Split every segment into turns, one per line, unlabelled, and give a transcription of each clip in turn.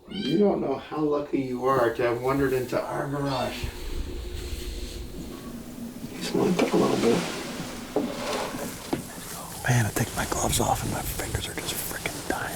You don't know how lucky you are to have wandered into our garage. He's limping a little bit. Man, I take my gloves off and my fingers are just freaking dying.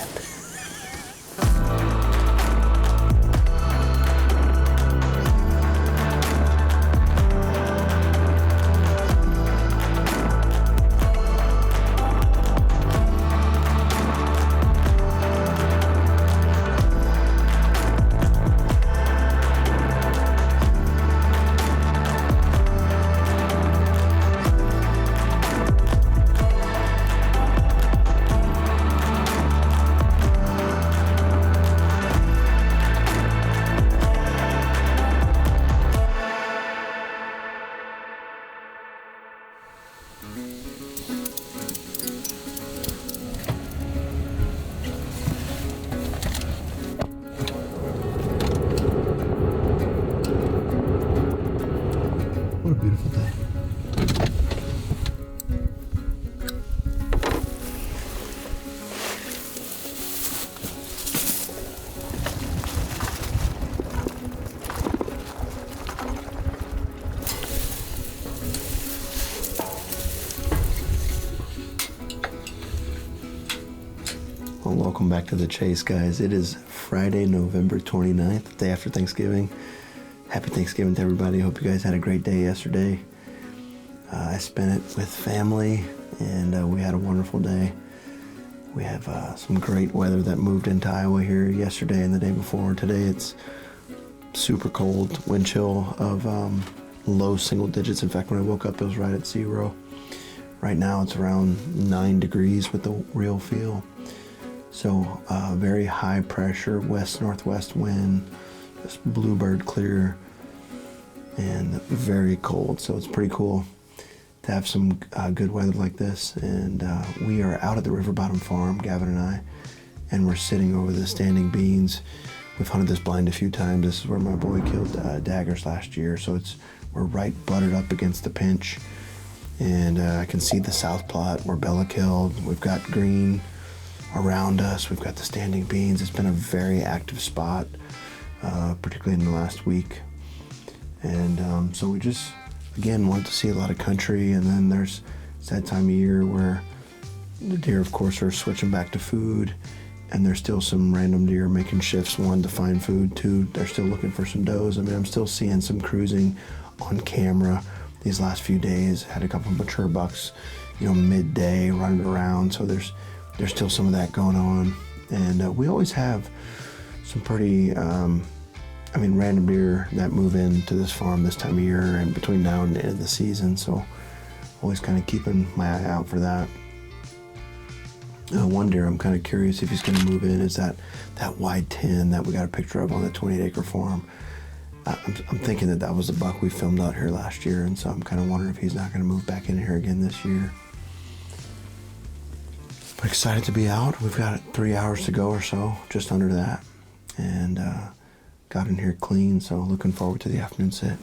What a beautiful day. Well, welcome back to the chase, guys. It is Friday, November 29th, day after Thanksgiving. Happy Thanksgiving to everybody. Hope you guys had a great day yesterday. I spent it with family, and we had a wonderful day. We have some great weather that moved into Iowa here yesterday and the day before. Today it's super cold, wind chill of low single digits. In fact, when I woke up, it was right at 0. Right now it's around 9 degrees with the real feel. So very high pressure, west-northwest wind, just bluebird clear, and very cold. So it's pretty cool to have some good weather like this. And we are out at the River Bottom Farm, Gavin and I, and we're sitting over the standing beans. We've hunted this blind a few times. This is where my boy killed daggers last year. So we're right butted up against the pinch. And I can see the south plot where Bella killed. We've got green around us. We've got the standing beans. It's been a very active spot, particularly in the last week. And so we just, again, wanted to see a lot of country. And then it's that time of year where the deer, of course, are switching back to food. And there's still some random deer making shifts. One, to find food. Two, they're still looking for some does. I mean, I'm still seeing some cruising on camera these last few days. Had a couple of mature bucks, midday running around. So there's still some of that going on. And we always have some pretty, random deer that move into this farm this time of year and between now and the end of the season. So always kind of keeping my eye out for that. One deer I'm kind of curious if he's going to move in is that wide 10 that we got a picture of on the 28-acre farm. I'm thinking that was the buck we filmed out here last year, and so I'm kind of wondering if he's not going to move back in here again this year. But excited to be out. We've got 3 hours to go or so, just under that, and got in here clean, so looking forward to the afternoon sit.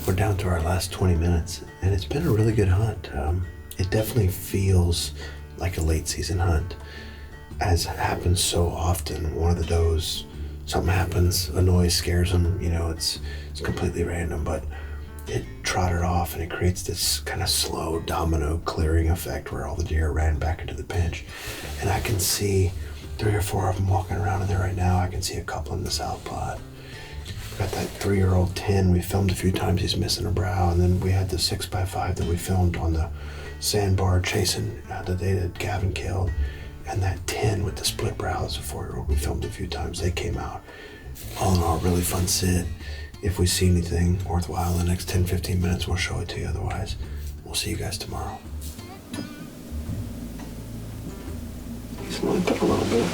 We're down to our last 20 minutes, and it's been a really good hunt. It definitely feels like a late season hunt, as happens so often. One of the does, something happens, a noise scares them, it's completely random, but it trotted off and it creates this kind of slow domino clearing effect where all the deer ran back into the pinch. And I can see 3 or 4 of them walking around in there right now. I can see a couple in the south plot. Got that 3-year-old 10 we filmed a few times. He's missing a brow. And then we had the 6x5 that we filmed on the sandbar chasing the day that Gavin killed. And that 10 with the split brows, a 4-year-old, we filmed a few times. They came out. All in all, really fun sit. If we see anything worthwhile in the next 10-15 minutes, we'll show it to you. Otherwise, we'll see you guys tomorrow. He's lined up a little bit.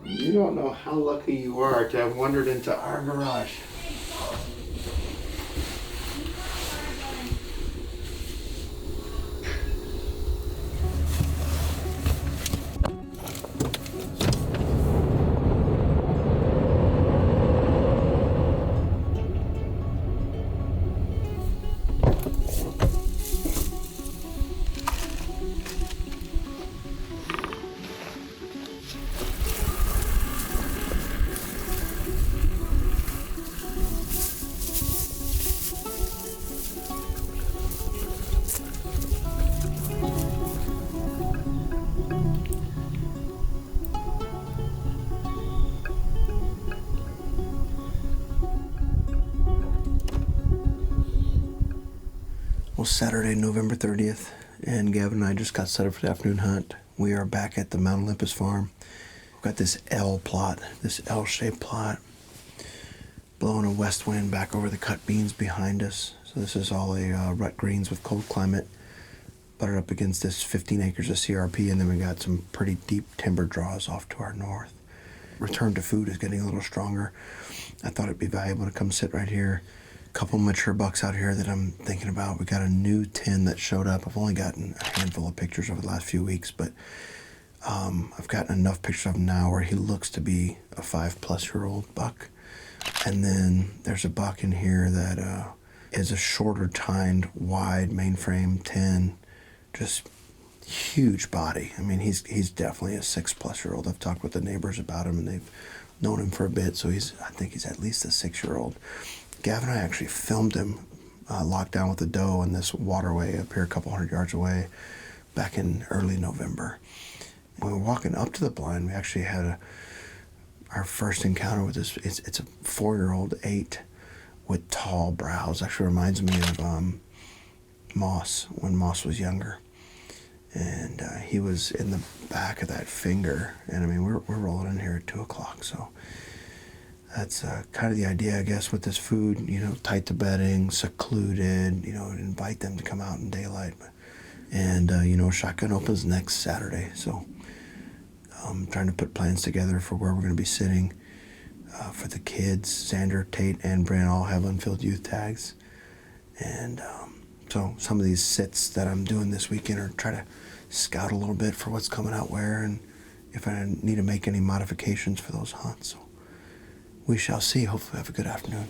You don't know how lucky you are to have wandered into our garage. Well, Saturday, November 30th, and Gavin and I just got set up for the afternoon hunt. We are back at the Mount Olympus farm. We've got this L plot, this L-shaped plot, blowing a west wind back over the cut beans behind us. So this is all a rut greens with cold climate, buttered up against this 15 acres of CRP, and then we got some pretty deep timber draws off to our north. Return to food is getting a little stronger. I thought it'd be valuable to come sit right here. Couple mature bucks out here that I'm thinking about. We got a new 10 that showed up. I've only gotten a handful of pictures over the last few weeks, but I've gotten enough pictures of him now where he looks to be a 5+-year-old buck. And then there's a buck in here that is a shorter tined, wide mainframe 10, just huge body. I mean, he's definitely a 6+-year-old. I've talked with the neighbors about him, and they've known him for a bit, so I think he's at least a 6-year-old. Gavin and I actually filmed him locked down with a doe in this waterway up here a couple 100 yards away back in early November. When we were walking up to the blind, we actually had our first encounter with this. It's a 4-year-old 8 with tall brows. Actually reminds me of Moss when Moss was younger. And he was in the back of that finger. And I mean, we're rolling in here at 2 o'clock, so that's kind of the idea, I guess, with this food, tight to bedding, secluded, invite them to come out in daylight. And, shotgun opens next Saturday, so I'm trying to put plans together for where we're going to be sitting for the kids. Xander, Tate, and Brent all have unfilled youth tags. And so some of these sits that I'm doing this weekend are try to scout a little bit for what's coming out where and if I need to make any modifications for those hunts. So we shall see. Hopefully have a good afternoon.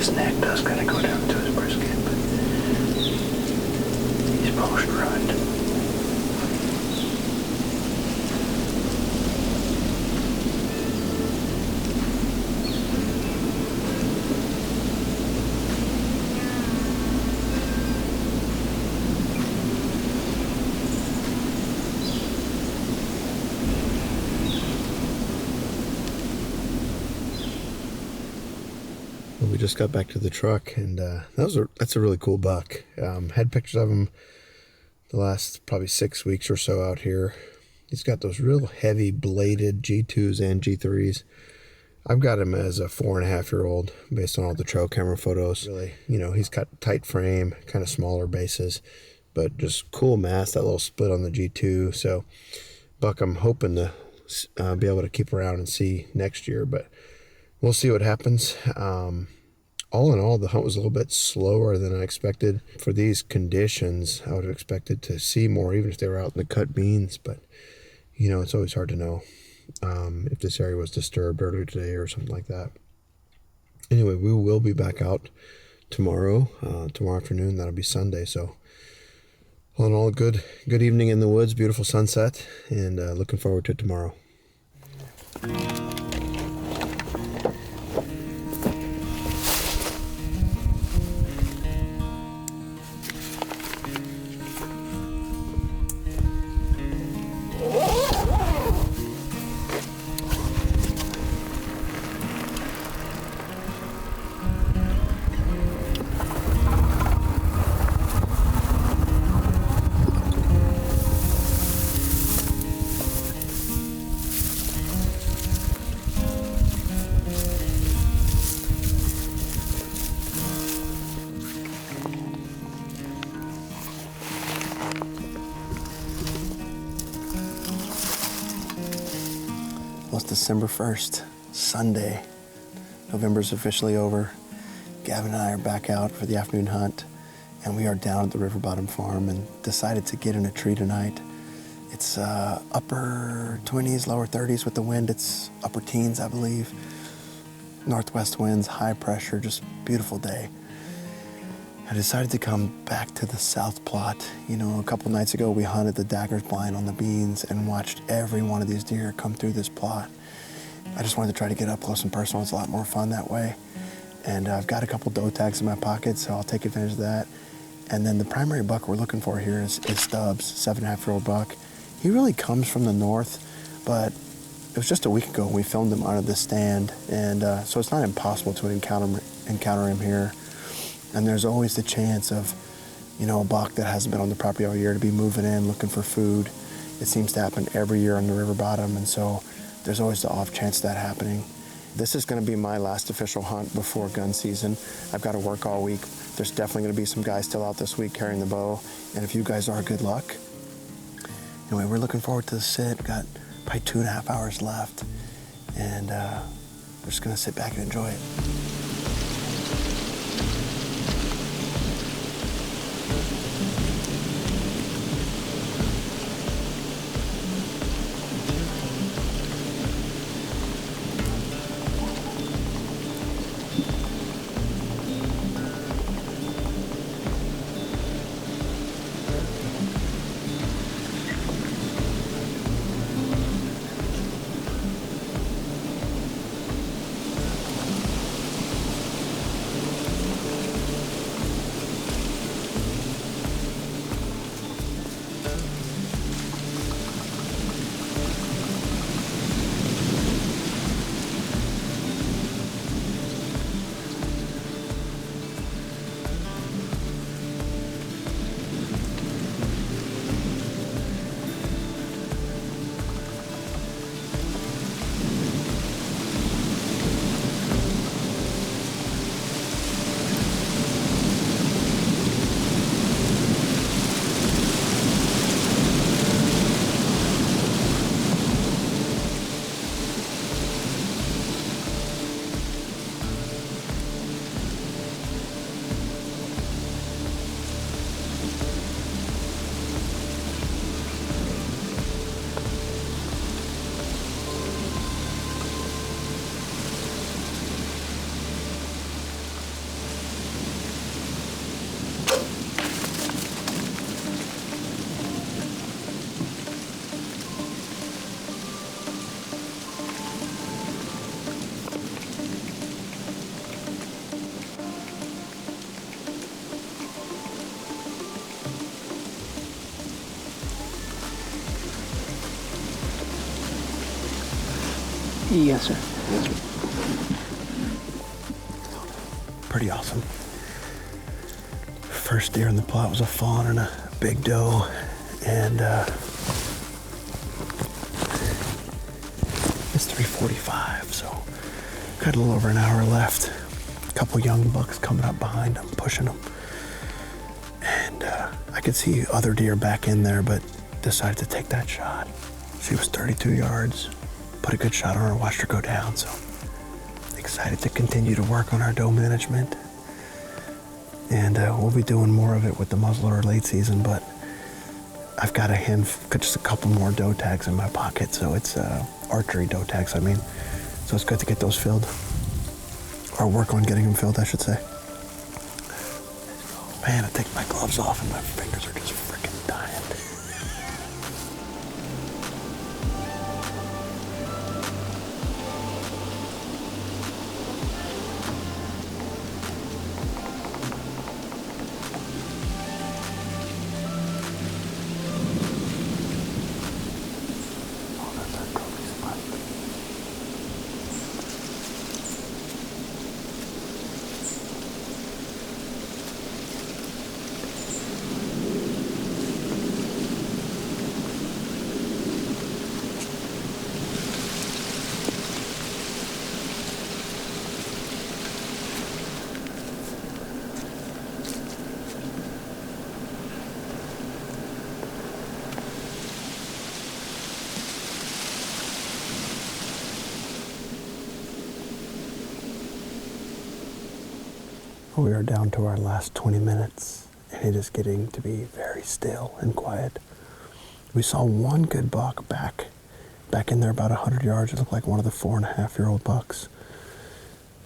His neck does kind of go down to his brisket, but he's post-run. We just got back to the truck, and that's a really cool buck. Had pictures of him the last probably 6 weeks or so out here. He's got those real heavy bladed G2s and G3s. I've got him as a 4.5-year-old based on all the trail camera photos. Really, he's got tight frame, kind of smaller bases, but just cool mass, that little split on the G2. So buck I'm hoping to be able to keep around and see next year, but we'll see what happens. All in all, the hunt was a little bit slower than I expected. For these conditions, I would have expected to see more, even if they were out in the cut beans. But, it's always hard to know if this area was disturbed earlier today or something like that. Anyway, we will be back out tomorrow afternoon. That'll be Sunday. So, all in all, good evening in the woods, beautiful sunset, and looking forward to tomorrow. Well, it's December 1st, Sunday. November's officially over. Gavin and I are back out for the afternoon hunt, and we are down at the River Bottom Farm and decided to get in a tree tonight. It's upper 20s, lower 30s with the wind. It's upper teens, I believe. Northwest winds, high pressure, just beautiful day. I decided to come back to the south plot. A couple nights ago we hunted the Dagger's Blind on the beans and watched every one of these deer come through this plot. I just wanted to try to get up close and personal. It's a lot more fun that way. And I've got a couple doe tags in my pocket, so I'll take advantage of that. And then the primary buck we're looking for here is Stubbs, 7.5-year-old buck. He really comes from the north, but it was just a week ago when we filmed him out of the stand, and so it's not impossible to encounter him here. And there's always the chance of, a buck that hasn't been on the property all year to be moving in, looking for food. It seems to happen every year on the river bottom, and so there's always the off chance of that happening. This is going to be my last official hunt before gun season. I've got to work all week. There's definitely going to be some guys still out this week carrying the bow, and if you guys are, good luck. Anyway, we're looking forward to the sit. We've got probably 2.5 hours left, and we're just going to sit back and enjoy it.
Yes, sir.
Pretty awesome. First deer in the plot was a fawn and a big doe, and it's 3:45, so got a little over an hour left. A couple young bucks coming up behind them, pushing them, and I could see other deer back in there, but decided to take that shot. She was 32 yards, put a good shot on her, watched her go down, so excited to continue to work on our doe management. And we'll be doing more of it with the muzzleloader late season, but I've got just a couple more doe tags in my pocket, so it's archery doe tags, I mean. So it's good to get those filled, or work on getting them filled, I should say. Man, I take my gloves off and my fingers are just freaking dying. We are down to our last 20 minutes, and it is getting to be very still and quiet. We saw one good buck back in there about 100 yards. It looked like one of the 4.5-year-old bucks.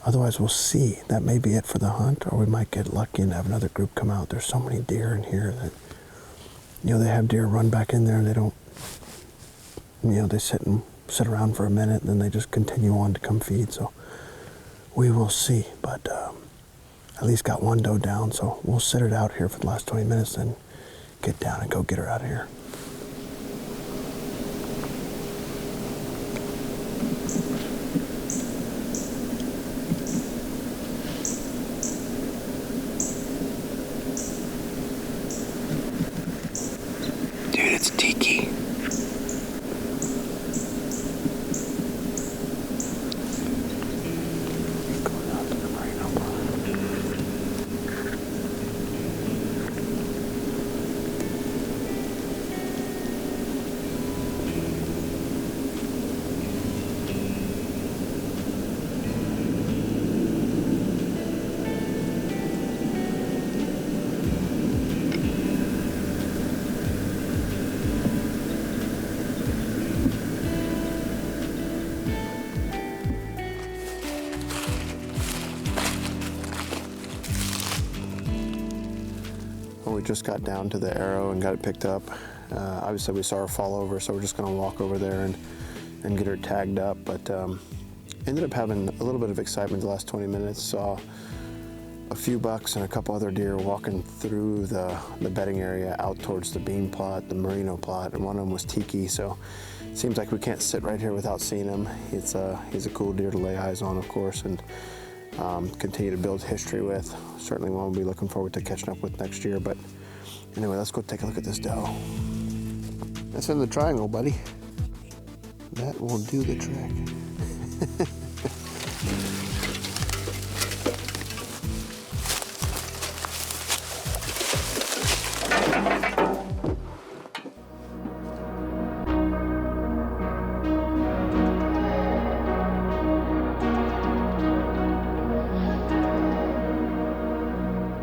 Otherwise, we'll see. That may be it for the hunt, or we might get lucky and have another group come out. There's so many deer in here that, they have deer run back in there and they don't, they sit around for a minute and then they just continue on to come feed. So we will see, but at least got one doe down, so we'll sit it out here for the last 20 minutes and get down and go get her out of here. Dude, it's Tiki. We just got down to the arrow and got it picked up. Obviously we saw her fall over, so we're just gonna walk over there and get her tagged up. But ended up having a little bit of excitement the last 20 minutes. Saw a few bucks and a couple other deer walking through the bedding area out towards the bean plot, the merino plot, and one of them was Tiki. So it seems like we can't sit right here without seeing him. He's a cool deer to lay eyes on, of course, and continue to build history with. Certainly one we'll be looking forward to catching up with next year. But anyway, let's go take a look at this doe. That's in the triangle, buddy. That will do the trick.